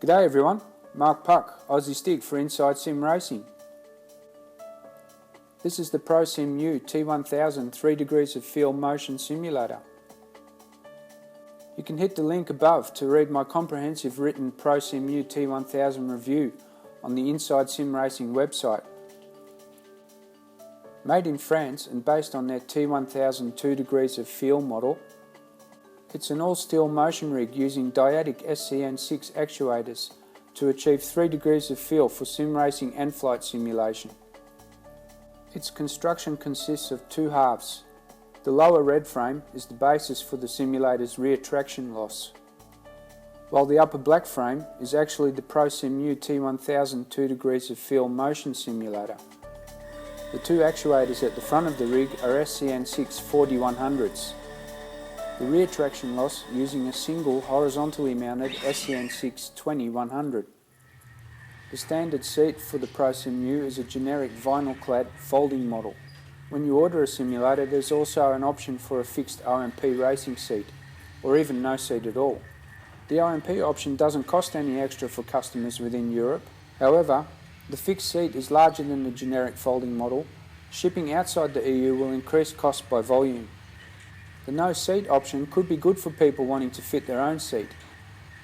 G'day everyone, Mark Puck, Aussie Stick for Inside Sim Racing. This is the ProSimu T1000 3 degrees of field motion simulator. You can hit the link above to read my comprehensive written ProSimu T1000 review on the Inside Sim Racing website. Made in France and based on their T1000 2 degrees of field model, it's an all-steel motion rig using dyadic SCN6 actuators to achieve 3 degrees of feel for sim racing and flight simulation. Its construction consists of two halves. The lower red frame is the basis for the simulator's rear traction loss, while the upper black frame is actually the ProSimu T1000 2 degrees of feel motion simulator. The two actuators at the front of the rig are SCN6 4100s. The rear traction loss using a single horizontally mounted SCN6 20100. The standard seat for the ProSimu is a generic vinyl-clad folding model. When you order a simulator, there's also an option for a fixed OMP racing seat, or even no seat at all. The OMP option doesn't cost any extra for customers within Europe. However, the fixed seat is larger than the generic folding model. Shipping outside the EU will increase costs by volume. The no seat option could be good for people wanting to fit their own seat.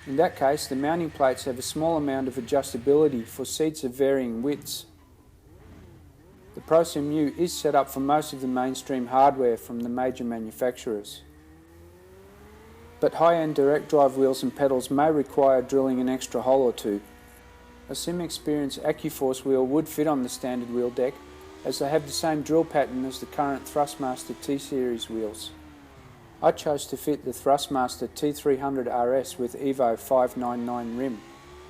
In that case, the mounting plates have a small amount of adjustability for seats of varying widths. The ProSimu is set up for most of the mainstream hardware from the major manufacturers. But high-end direct drive wheels and pedals may require drilling an extra hole or two. A Sim Experience AccuForce wheel would fit on the standard wheel deck, as they have the same drill pattern as the current Thrustmaster T-Series wheels. I chose to fit the Thrustmaster T300 RS with Evo 599 rim,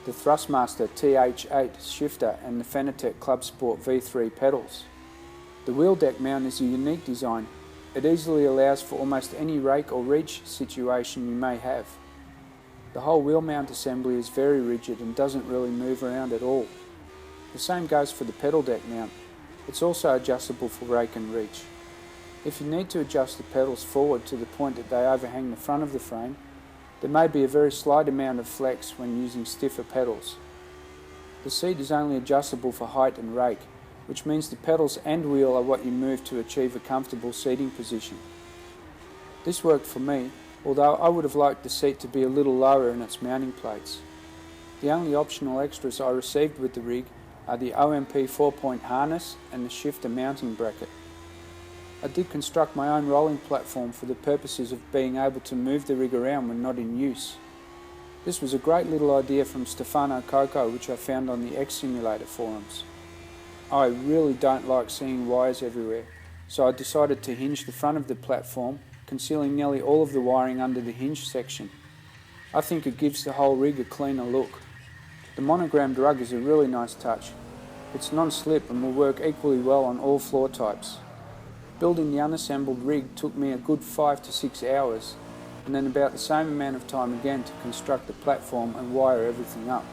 the Thrustmaster TH8 shifter and the Fanatec Club Sport V3 pedals. The wheel deck mount is a unique design. It easily allows for almost any rake or reach situation you may have. The whole wheel mount assembly is very rigid and doesn't really move around at all. The same goes for the pedal deck mount. It's also adjustable for rake and reach. If you need to adjust the pedals forward to the point that they overhang the front of the frame, there may be a very slight amount of flex when using stiffer pedals. The seat is only adjustable for height and rake, which means the pedals and wheel are what you move to achieve a comfortable seating position. This worked for me, although I would have liked the seat to be a little lower in its mounting plates. The only optional extras I received with the rig are the OMP 4-point harness and the shifter mounting bracket. I did construct my own rolling platform for the purposes of being able to move the rig around when not in use. This was a great little idea from Stefano Coco, which I found on the X-Simulator forums. I really don't like seeing wires everywhere, so I decided to hinge the front of the platform, concealing nearly all of the wiring under the hinge section. I think it gives the whole rig a cleaner look. The monogrammed rug is a really nice touch. It's non-slip and will work equally well on all floor types. Building the unassembled rig took me a good 5 to 6 hours, and then about the same amount of time again to construct the platform and wire everything up.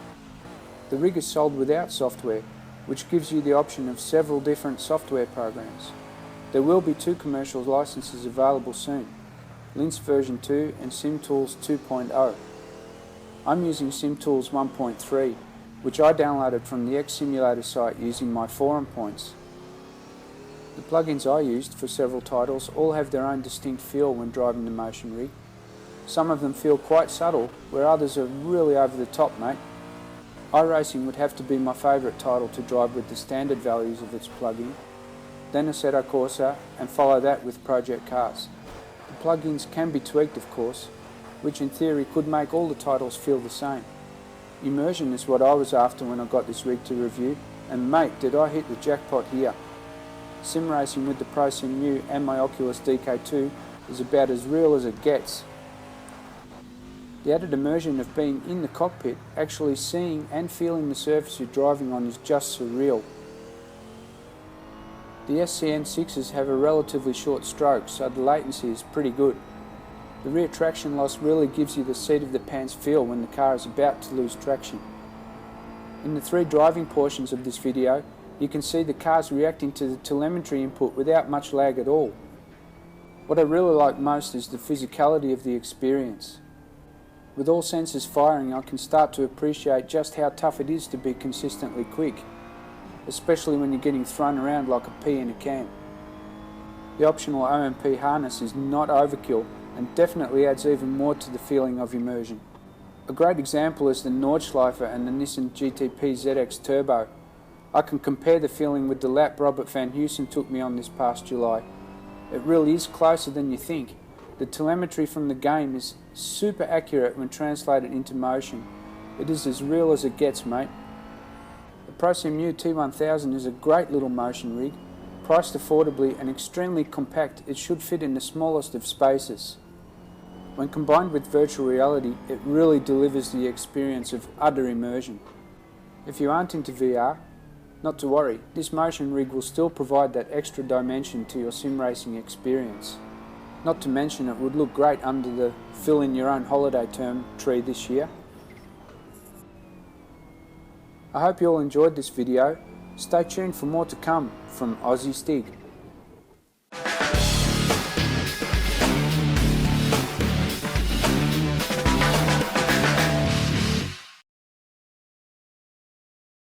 The rig is sold without software, which gives you the option of several different software programs. There will be 2 commercial licenses available soon, Links version 2 and SimTools 2.0. I'm using SimTools 1.3, which I downloaded from the X-Simulator site using my forum points. The plugins I used for several titles all have their own distinct feel when driving the motion rig. Some of them feel quite subtle, where others are really over the top, mate. iRacing would have to be my favourite title to drive with the standard values of its plugin, then Assetto Corsa, and follow that with Project Cars. The plugins can be tweaked, of course, which in theory could make all the titles feel the same. Immersion is what I was after when I got this rig to review, and mate, did I hit the jackpot here. Sim racing with the ProSimu and my Oculus DK2 is about as real as it gets. The added immersion of being in the cockpit, actually seeing and feeling the surface you're driving on is just surreal. The SCN6s have a relatively short stroke, so the latency is pretty good. The rear traction loss really gives you the seat of the pants feel when the car is about to lose traction. In the 3 driving portions of this video, you can see the cars reacting to the telemetry input without much lag at all. What I really like most is the physicality of the experience. With all sensors firing, I can start to appreciate just how tough it is to be consistently quick, especially when you're getting thrown around like a pea in a can. The optional OMP harness is not overkill and definitely adds even more to the feeling of immersion. A great example is the Nordschleifer and the Nissan GTP ZX Turbo. I can compare the feeling with the lap Robert Van Heusen took me on this past July. It really is closer than you think. The telemetry from the game is super accurate when translated into motion. It is as real as it gets, mate. The ProSimu T1000 is a great little motion rig. Priced affordably and extremely compact, it should fit in the smallest of spaces. When combined with virtual reality, it really delivers the experience of utter immersion. If you aren't into VR, not to worry, this motion rig will still provide that extra dimension to your sim racing experience. Not to mention it would look great under the fill in your own holiday term tree this year. I hope you all enjoyed this video. Stay tuned for more to come from Aussie Stig.